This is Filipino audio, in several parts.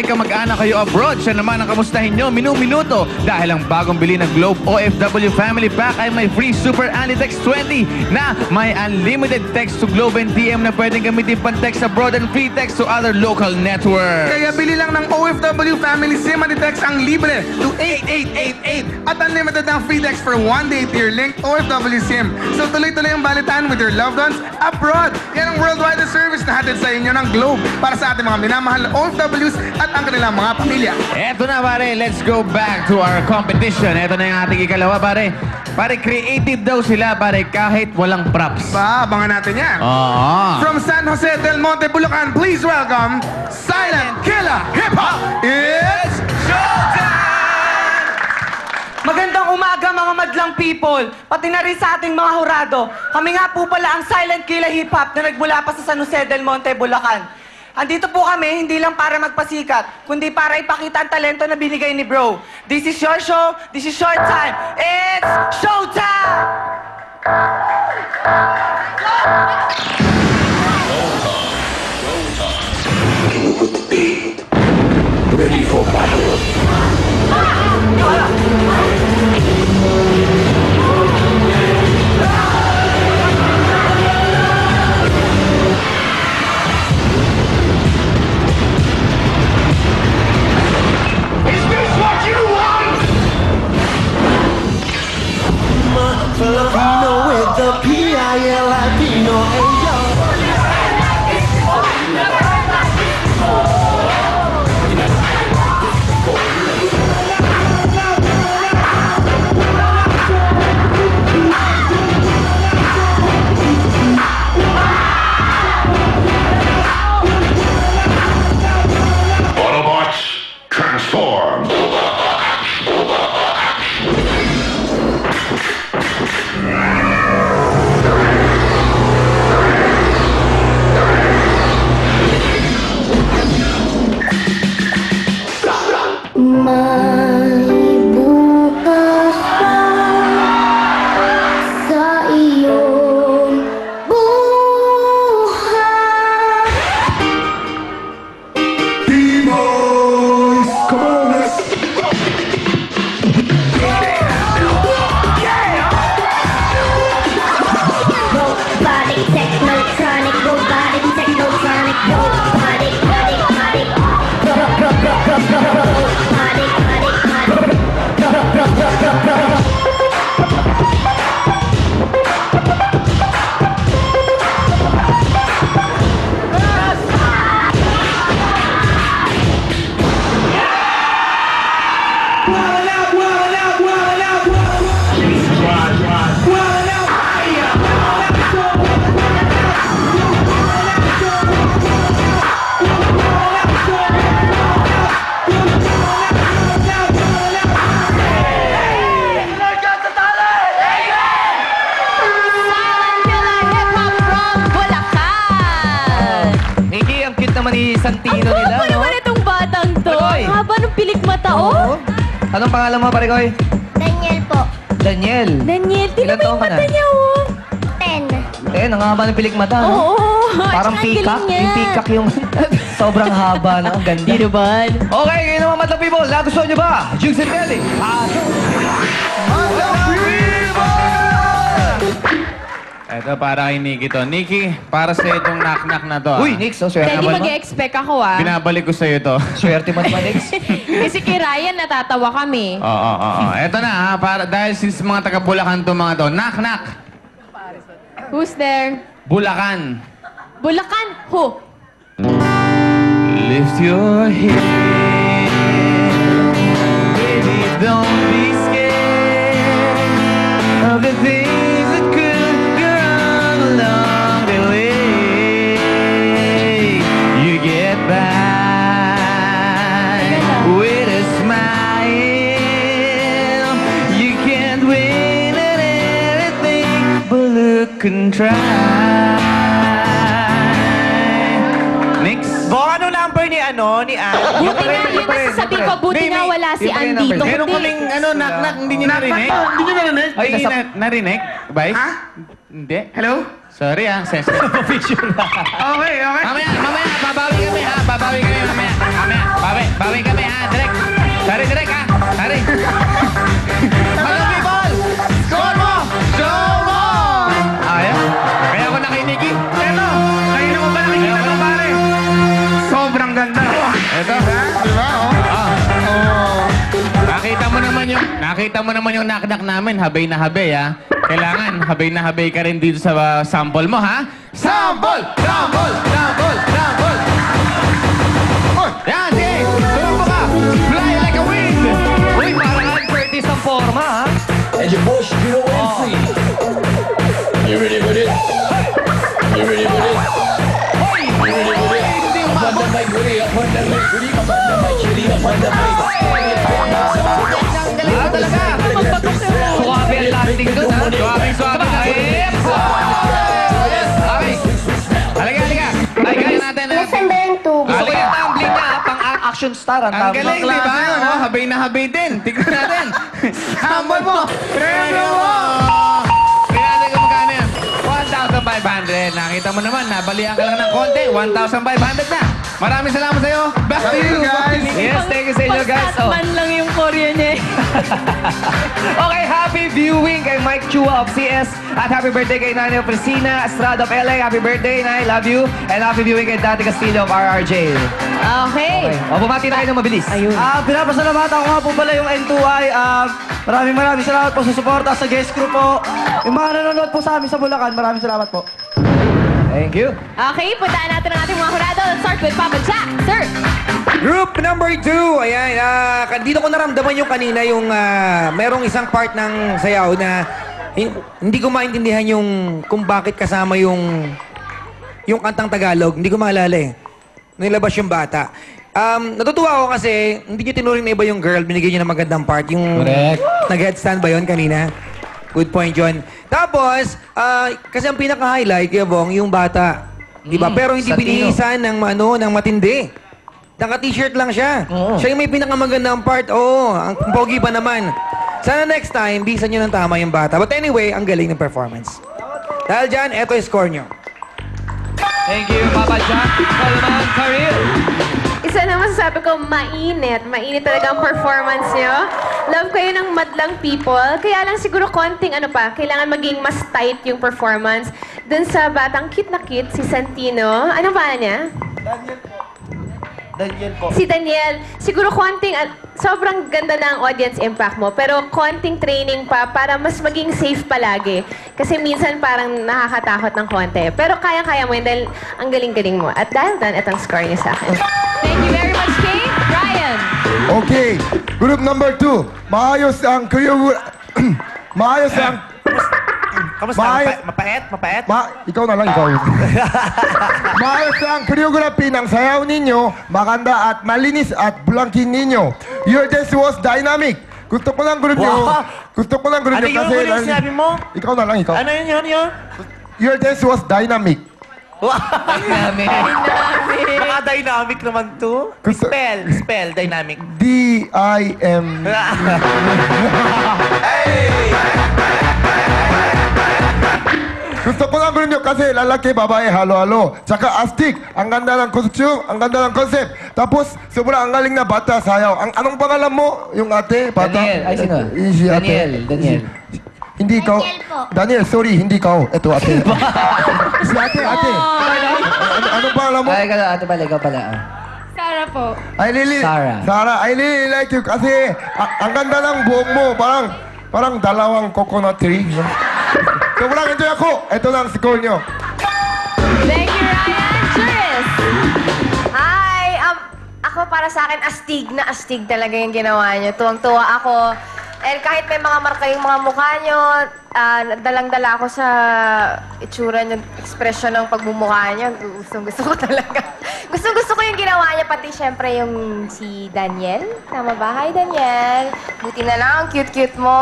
may kamag-anak kayo abroad, siya naman ang kamustahin nyo minuto dahil ang bagong bili ng Globe OFW Family Pack ay may free Super Anitext 20 na may unlimited text to Globe and DM na pwedeng gamitin pan-text abroad and free text to other local networks. Kaya bili lang ng OFW Family SIM Anitext ang libre to 8888 at unlimited ng free text for 1 day to your linked OFW SIM. So tuloy-tuloy ang balitaan with your loved ones abroad. Yan ang worldwide na service na hatid sa inyo ng Globe para sa ating mga minamahal na OFWs at ang kanilang mga pamilya. Eto na pare, let's go back to our competition. Eto na yung ating ikalawa pare. Pare, creative daw sila pare kahit walang props. Abangan natin yan. Oo. From San Jose del Monte, Bulacan, please welcome Silent Killer Hip Hop. It's showtime! Magandang umaga mga madlang people, pati na rin sa ating mga hurado. Kami nga po pala ang Silent Killer Hip Hop na nagmula pa sa San Jose del Monte, Bulacan. Andito po kami hindi lang para magpasikat, kundi para ipakita ang talento na binigay ni Bro. This is your show, this is your time. It's showtime! Ready for battle. Is this what you want? Filipino with the P-I-L Latino and yo. Autobots, transform. May bukas pa sa iyong buhay. Demons, come on, let's Robotic, technotronic, robotic, technotronic, robotic, robotic, Nikki, ang cute naman ni Santino Ang nila, gwapo no? naman itong batang to. Parekoy. Ang haba ng pilik mata, oh. Anong pangalan mo, Parekoy? Daniel po, Daniel. Daniel, tingnan Ilan mo taon yung ka na? mata niya, oh. 10. Eh, nangangaba ng pilik mata, no? Oo. Parang Ang galing peacock. niya. Yung peacock yung sobrang haba, no? Ang ganda. Di naman. Okay, ngayon naman, Madlang People. Nagustuhan nyo ba? Juice and Kelly. Ito, para kay Nikki to. Nikki, para sa itong knock-knock na to. Uy, Nix, oh, swerte Daddy, naman. mag-expect ako, ah. Binabalik ko sa'yo to. Swerte man man, Nix. Kasi kay Ryan, natatawa kami. Oo. Ito na, ha? Para, dahil since mga taga-Bulacan to mga to. Knock-knock. Who's there? Bulacan. Bulacan? Who? Lift your head. Baby, don't be scared of the things that could go wrong along the way. You get by with a smile. You can't win at anything but look and try. Nix? Baka ano number ni Ann? Buti nga yung sasabihin ko, buti nga wala si Yung Ann number. dito. Meron Kundi- kaming knock-knock, hindi nyo narinig? Hindi nyo narinig? Ay, narinig? Vice? Ha? Hindi. Hello? Sorry sensitive. Okay, okay. Mamaya, babawi kami ha. Babawi kami mamaya. Bawi kami ha. Direk. Direk ha. Sorry. Hello people! Score mo! Show mo! Ayan. Kaya ako nakinig eh. Eto, kanina ko ba nakikita to, pare? Sobrang ganda. Eto. Diba, oh? Oh. Nakita mo naman yung knock-knock namin. Habay na habay ha. Kailangan habay na habay ka rin dito sa sample mo ha. Sample! Sample! Sample! Sample! Yan, sige! Tulog mo ka! Fly like a wind! Uy, parang ang Curtis ang forma, ha? And your bush, you know and free. You ready with it? You ready with it? You ready with it? Up on the mic, ready? Up on the mic, ready? Up on the mic, ready? Up on the mic. Galing mo talaga! Suwabe ang landing doon, ha? Suwabing-suwabe na. Yes! Okay. Halika. Ay, kaya natin. Nasaan ba yung tubo? Gusto ko yung tumbling niya, ha? Pang-action star, ang Ang galing, di ba? Oh, habay na habay din. Tignan natin. Sample mo. Premyo mo. Tignan natin kung magkano yan. 1,500. Nakita mo naman, nabalian ka lang ng konti. 1,500 na. Maraming salamat sa'yo. Back to you, guys. Yes, thank you sa inyo, guys. Oh. Pag-Batman lang yung Korea niya. Okay, happy viewing kay Mike Chua of CS. At happy birthday kay Nanay Priscina Estrada of LA. Happy birthday, Nay. Love you. And happy viewing kay Dati Castillo of RRJ. Okay. O, bumati na kayo ng mabilis. Ayun. Pinapasalamatan ko nga po pala yung N2I. Maraming salamat po sa suporta sa guest crew po. Yung mga nanonood po sa amin sa Bulacan, maraming salamat po. Thank you. Okay, puntaan natin ang ating mga hurado. Let's start with Papa Jack. Sir. Group number 2, ayan, dito ko naramdaman yung kanina yung merong isang part ng sayaw na hindi ko maintindihan yung kung bakit kasama yung kantang Tagalog. Hindi ko maalala eh. Nilabas yung bata. Natutuwa ako kasi hindi nyo tinuring na iba yung girl, binigyan nyo ng magandang part. Yung nag-headstand ba yun kanina? Good point, John. Tapos, kasi ang pinaka-highlight, Yabong, yung bata. Diba? Pero hindi binihisan ng matindi. Naka-t-shirt lang siya. Siya yung may pinakamagandang part. Oo, ang pogi pa naman. Sana next time, bisan nyo ng tama yung bata. But anyway, ang galing ng performance. Dahil dyan, eto yung score nyo. Thank you, Papa Jack. Ikaw naman, Karil. Isa na masasabi ko, mainit. Mainit talaga ang performance nyo. Love kayo ng madlang people. Kaya lang siguro konting kailangan maging mas tight yung performance. Dun sa batang cute na cute, si Santino. Ano ba niya? Daniel po. Si Daniel. Siguro konting, sobrang ganda na ang audience impact mo. Pero konting training pa para mas maging safe palagi. Kasi minsan parang nakakatakot ng konti. Pero kaya-kaya mo yun dahil ang galing-galing mo. At dahil doon, itong score niyo sa akin. Thank you very much, Kay. Ryan. Okay, group number 2. Maayos ang maayos ang... Kamusta? Mapait? ikaw na lang, ikaw. Maayos ang choreography ng sayaw ninyo, maganda at malinis at bulangking ninyo. Your dance was dynamic. Gusto ko lang group nyo. Gusto ko lang group nyo kasi... Ano yung sinabi mo? Ikaw na lang, ikaw. Ano yun? Your dance was dynamic. Dynamic. Baka dynamic naman to. Gusto- Spell, dynamic. D-I-M... Gusto ko lang gawin nyo kasi lalaki, babae, halo-halo. Tsaka astig. Ang ganda ng costume, ang ganda ng concept. Tapos, sobrang ang galing na bata, sayaw. Anong pangalan mo? Yung ate, bata? Daniel. Ay, sino? Si ate. Daniel. Hindi ikaw. Daniel po. Daniel, sorry, hindi ikaw. Ito, ate. Si ate. Anong pangalan mo? Ay, ate pala, ikaw pala. Sarah po. I really like you kasi ang ganda ng buhok mo. Parang dalawang coconut tree. No? Sobrang enjoy ako. Ito lang score nyo. Thank you, Ryan. Juris. Hi! Ako para sa akin, astig talaga yung ginawa niyo. Tuwang-tuwa ako. And kahit may mga marka yung mga mukha niyo, dalang-dala ako sa itsura niyo, ekspresyon ng pagmumukha niyo. Gusto ko talaga. Gusto ko yung ginawa niya, pati syempre yung si Daniel. Tama ba? Hi, Daniel. Buti na lang, ang cute-cute mo.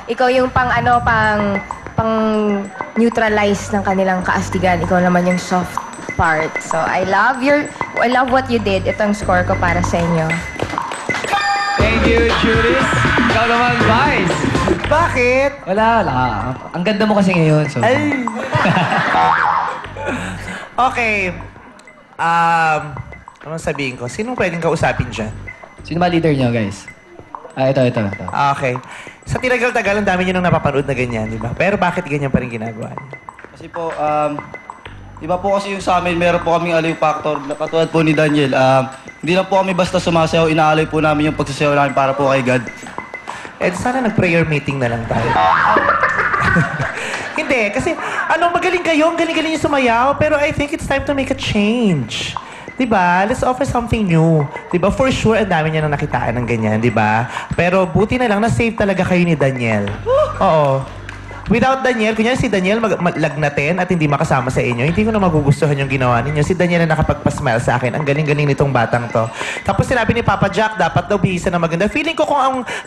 Ikaw yung pang neutralize ng kanilang kaastigan. Ikaw naman yung soft part. So, I love what you did. Ito ang score ko para sa inyo. Thank you, Juris. Ikaw naman, Vice. Bakit? Wala. Ang ganda mo kasi ngayon. So. Ay. Okay. Anong sabihin ko? Sinong pwedeng kausapin dyan? Sino ba leader niyo, guys? Ito. Okay. Sa tinagal-tagal, ang dami nyo nang napapanood na ganyan, di ba? Pero bakit ganyan pa rin ginagawa niyo? Kasi po, iba po kasi yung sa amin, meron po kaming aliw factor. Katulad po ni Daniel, hindi lang po kami basta sumasayaw, inaaloy po namin yung pagsasayaw namin para po kay God. Eh, sana nag-prayer meeting na lang tayo. Hindi, kasi magaling kayo, ang galing-galing yung sumayaw, pero I think it's time to make a change. Diba? Let's offer something new. Diba? For sure, ang dami niya nang nakitaan ng ganyan, diba? Pero buti na lang, na-save talaga kayo ni Daniel. Oo. Without Daniel, kunyari si Daniel lagnatin at hindi makasama sa inyo, hindi ko na magugustuhan yung ginawa ninyo. Si Daniel na nakapagpa-smile sa akin. Ang galing-galing nitong batang to. Tapos sinabi ni Papa Jack, dapat daw bihisa na maganda. Feeling ko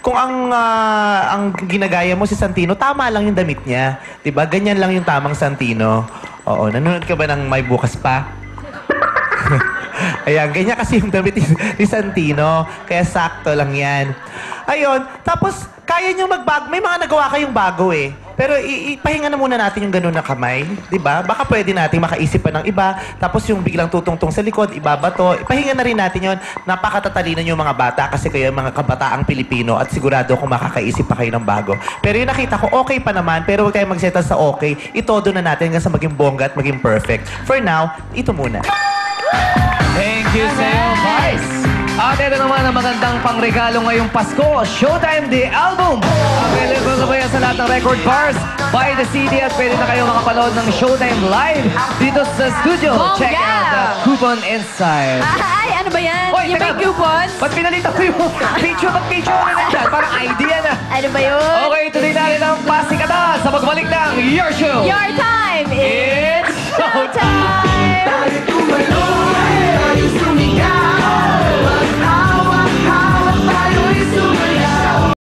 kung ang ginagaya mo si Santino, tama lang yung damit niya. Diba? Ganyan lang yung tamang Santino. Oo. Nanonood ka ba ng May Bukas Pa? Ayan, ganyan kasi yung damit ni Santino. Kaya sakto lang yan. Ayun, tapos kaya nyo magbago. May mga nagawa kayong bago eh. Pero ipahinga na muna natin yung ganun na kamay. Diba? Baka pwede natin makaisip pa ng iba. Tapos yung biglang tutungtong sa likod, ibabato. Ipahinga na rin natin yun. Napakatatalinan yung mga bata kasi kayo yung mga kabataang Pilipino at sigurado kung makakaisip pa kayo ng bago. Pero yung nakita ko, okay pa naman. Pero huwag tayong magsettle sa okay. Itodo na natin hanggang sa maging bongga at maging perfect. For now, ito muna. Thank you sa'yo, Vice. At ito naman ang magandang pangregalo ngayong Pasko, Showtime The Album. Available na ba yan sa lahat ng record bars? Buy the CD at pwede na kayo makapanood ng Showtime live dito sa studio. Check out the coupon inside. Ay, ano ba yan? Oy, Yung may teka. coupon? Ba't pinalita ko yung picture na nandyan? Parang idea na. Ano ba yun? Okay, tuloy natin ang pasikatan sa pagbalik ng Your Show. Your time!